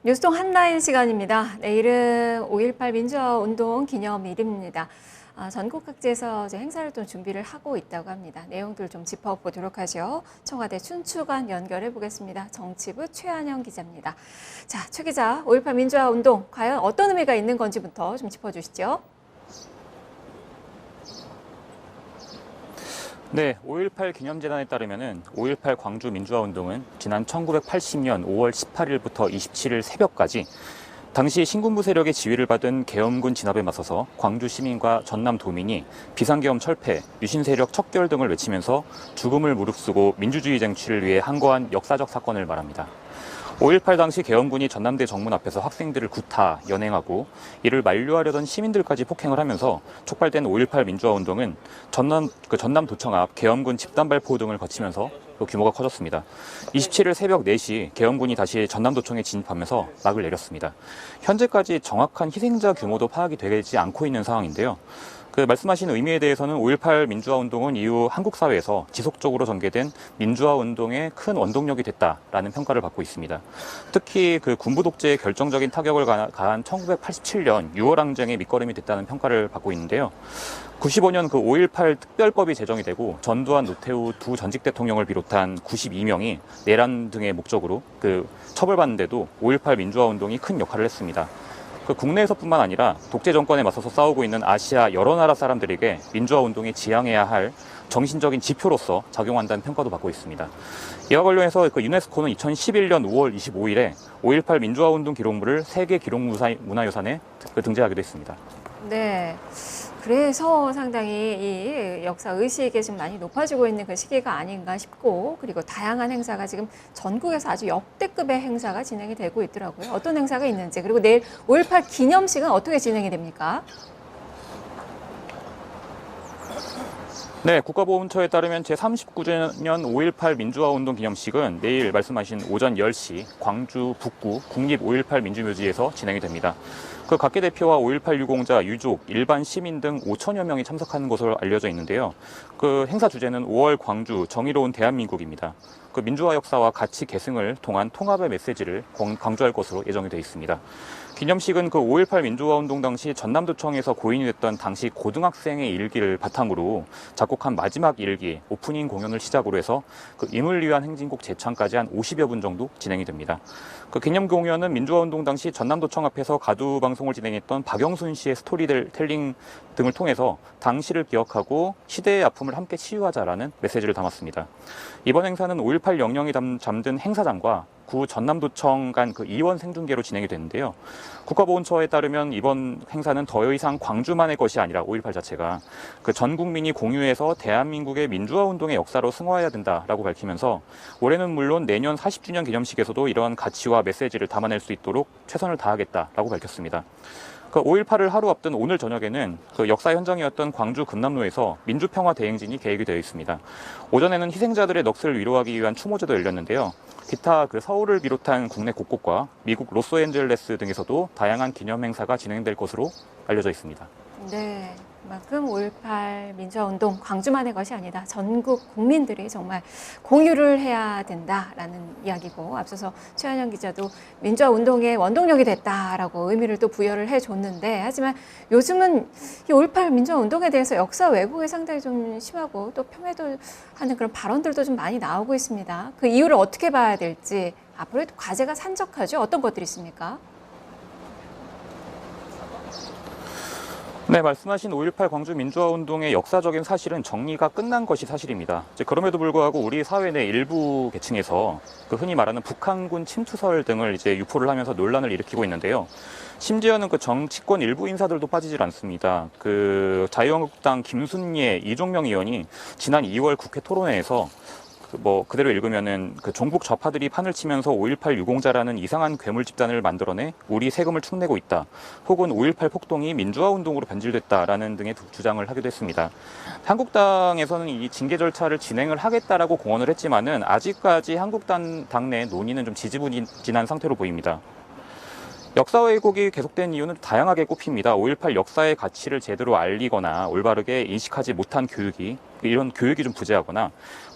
뉴스통 한라인 시간입니다. 내일은 5.18 민주화운동 기념일입니다. 전국 각지에서 이제 행사를 또 준비를 하고 있다고 합니다. 내용들 좀 짚어보도록 하죠. 청와대 춘추관 연결해 보겠습니다. 정치부 최한영 기자입니다. 자, 최 기자, 5.18 민주화운동 과연 어떤 의미가 있는 건지부터 좀 짚어주시죠. 네, 5.18 기념재단에 따르면 5.18 광주 민주화운동은 지난 1980년 5월 18일부터 27일 새벽까지 당시 신군부 세력의 지휘를 받은 계엄군 진압에 맞서서 광주 시민과 전남 도민이 비상계엄 철폐, 유신 세력 척결 등을 외치면서 죽음을 무릅쓰고 민주주의 쟁취를 위해 항거한 역사적 사건을 말합니다. 5.18 당시 계엄군이 전남대 정문 앞에서 학생들을 구타, 연행하고 이를 만류하려던 시민들까지 폭행을 하면서 촉발된 5.18 민주화운동은 전남도청 앞 계엄군 집단 발포 등을 거치면서 규모가 커졌습니다. 27일 새벽 4시 계엄군이 다시 전남도청에 진입하면서 막을 내렸습니다. 현재까지 정확한 희생자 규모도 파악이 되지 않고 있는 상황인데요. 말씀하신 의미에 대해서는 5.18 민주화운동은 이후 한국 사회에서 지속적으로 전개된 민주화운동의 큰 원동력이 됐다라는 평가를 받고 있습니다. 특히 군부 독재에 결정적인 타격을 가한 1987년 6월 항쟁의 밑거름이 됐다는 평가를 받고 있는데요. 95년 5.18 특별법이 제정이 되고 전두환, 노태우 두 전직 대통령을 비롯한 92명이 내란 등의 목적으로 처벌받는데도 5.18 민주화운동이 큰 역할을 했습니다. 국내에서뿐만 아니라 독재 정권에 맞서서 싸우고 있는 아시아 여러 나라 사람들에게 민주화운동이 지향해야 할 정신적인 지표로서 작용한다는 평가도 받고 있습니다. 이와 관련해서 유네스코는 2011년 5월 25일에 5.18 민주화운동 기록물을 세계 기록문화유산에 등재하기도 했습니다. 네. 그래서 상당히 이 역사 의식이 좀 많이 높아지고 있는 그 시기가 아닌가 싶고, 그리고 다양한 행사가 지금 전국에서 아주 역대급의 행사가 진행이 되고 있더라고요. 어떤 행사가 있는지, 그리고 내일 5.18 기념식은 어떻게 진행이 됩니까? 네, 국가보훈처에 따르면 제39주년 5.18 민주화운동 기념식은 내일 말씀하신 오전 10시 광주 북구 국립 5.18 민주묘지에서 진행이 됩니다. 각계 대표와 5.18 유공자, 유족, 일반 시민 등 5천여 명이 참석하는 것으로 알려져 있는데요. 행사 주제는 5월 광주, 정의로운 대한민국입니다. 민주화 역사와 가치 계승을 통한 통합의 메시지를 강조할 것으로 예정이 되어 있습니다. 기념식은 5.18 민주화운동 당시 전남도청에서 고인이 됐던 당시 고등학생의 일기를 바탕으로 작곡한 마지막 일기, 오프닝 공연을 시작으로 해서 임을 위한 행진곡 재창까지 한 50여 분 정도 진행이 됩니다. 기념 공연은 민주화운동 당시 전남도청 앞에서 가두 방송을 진행했던 박영순 씨의 스토리텔링 등을 통해서 당시를 기억하고 시대의 아픔을 함께 치유하자라는 메시지를 담았습니다. 이번 행사는 5.18 영령이 잠든 행사장과 구 전남도청 간 이원 생중계로 진행이 되는데요. 국가보훈처에 따르면 이번 행사는 더 이상 광주만의 것이 아니라 5.18 자체가 전 국민이 공유해서 대한민국의 민주화운동의 역사로 승화해야 된다라고 밝히면서 올해는 물론 내년 40주년 기념식에서도 이러한 가치와 메시지를 담아낼 수 있도록 최선을 다하겠다라고 밝혔습니다. 5.18을 하루 앞둔 오늘 저녁에는 역사 현장이었던 광주 금남로에서 민주평화 대행진이 계획이 되어 있습니다. 오전에는 희생자들의 넋을 위로하기 위한 추모제도 열렸는데요. 기타 서울을 비롯한 국내 곳곳과 미국 로스앤젤레스 등에서도 다양한 기념 행사가 진행될 것으로 알려져 있습니다. 네. 그만큼 5.18 민주화운동 광주만의 것이 아니다. 전국 국민들이 정말 공유를 해야 된다라는 이야기고, 앞서서 최한영 기자도 민주화운동의 원동력이 됐다라고 의미를 또 부여를 해줬는데, 하지만 요즘은 이 5.18 민주화운동에 대해서 역사 왜곡이 상당히 좀 심하고 또 폄훼하는 그런 발언들도 좀 많이 나오고 있습니다. 그 이유를 어떻게 봐야 될지 앞으로 과제가 산적하죠. 어떤 것들이 있습니까? 네, 말씀하신 5.18 광주 민주화운동의 역사적인 사실은 정리가 끝난 것이 사실입니다. 그럼에도 불구하고 우리 사회 내 일부 계층에서 흔히 말하는 북한군 침투설 등을 유포를 하면서 논란을 일으키고 있는데요. 심지어는 정치권 일부 인사들도 빠지질 않습니다. 자유한국당 김순예, 이종명 의원이 지난 2월 국회 토론회에서 그대로 읽으면은 종북 좌파들이 판을 치면서 5.18 유공자라는 이상한 괴물 집단을 만들어내 우리 세금을 축내고 있다. 혹은 5.18 폭동이 민주화 운동으로 변질됐다라는 등의 주장을 하기도 했습니다. 한국당에서는 이 징계 절차를 진행을 하겠다라고 공언을 했지만은 아직까지 한국당 당내 논의는 좀 지지부진한 상태로 보입니다. 역사 왜곡이 계속된 이유는 다양하게 꼽힙니다. 5.18 역사의 가치를 제대로 알리거나 올바르게 인식하지 못한 이런 교육이 좀 부재하거나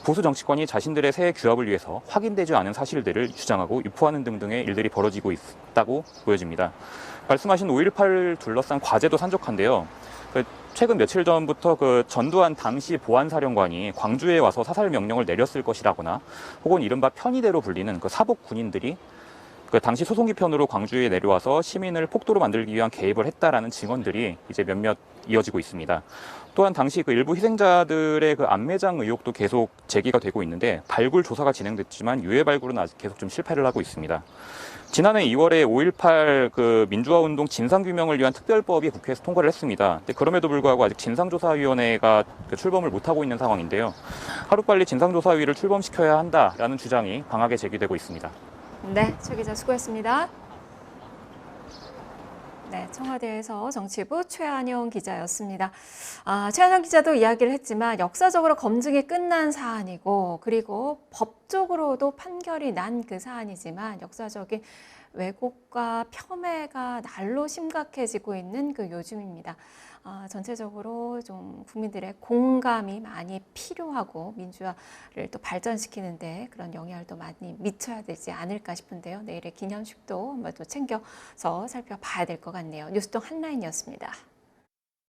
보수 정치권이 자신들의 새 규합을 위해서 확인되지 않은 사실들을 주장하고 유포하는 등등의 일들이 벌어지고 있다고 보여집니다. 말씀하신 5.18을 둘러싼 과제도 산적한데요. 최근 며칠 전부터 전두환 당시 보안사령관이 광주에 와서 사살 명령을 내렸을 것이라거나 혹은 이른바 편의대로 불리는 사복 군인들이 당시 소송기 편으로 광주에 내려와서 시민을 폭도로 만들기 위한 개입을 했다라는 증언들이 이제 몇몇 이어지고 있습니다. 또한 당시 일부 희생자들의 안매장 의혹도 계속 제기가 되고 있는데 발굴 조사가 진행됐지만 유해 발굴은 아직 계속 좀 실패를 하고 있습니다. 지난해 2월에 5.18 민주화운동 진상규명을 위한 특별법이 국회에서 통과를 했습니다. 근데 그럼에도 불구하고 아직 진상조사위원회가 출범을 못하고 있는 상황인데요. 하루빨리 진상조사위를 출범시켜야 한다라는 주장이 강하게 제기되고 있습니다. 네, 최 기자 수고했습니다. 네, 청와대에서 정치부 최한영 기자였습니다. 최한영 기자도 이야기를 했지만 역사적으로 검증이 끝난 사안이고 그리고 법적으로도 판결이 난 그 사안이지만 역사적인 왜곡과 폄훼가 날로 심각해지고 있는 요즘입니다. 전체적으로 좀 국민들의 공감이 많이 필요하고 민주화를 또 발전시키는데 그런 영향을 또 많이 미쳐야 되지 않을까 싶은데요. 내일의 기념식도 한번 또 챙겨서 살펴봐야 될 것 같네요. 뉴스동 한라인이었습니다.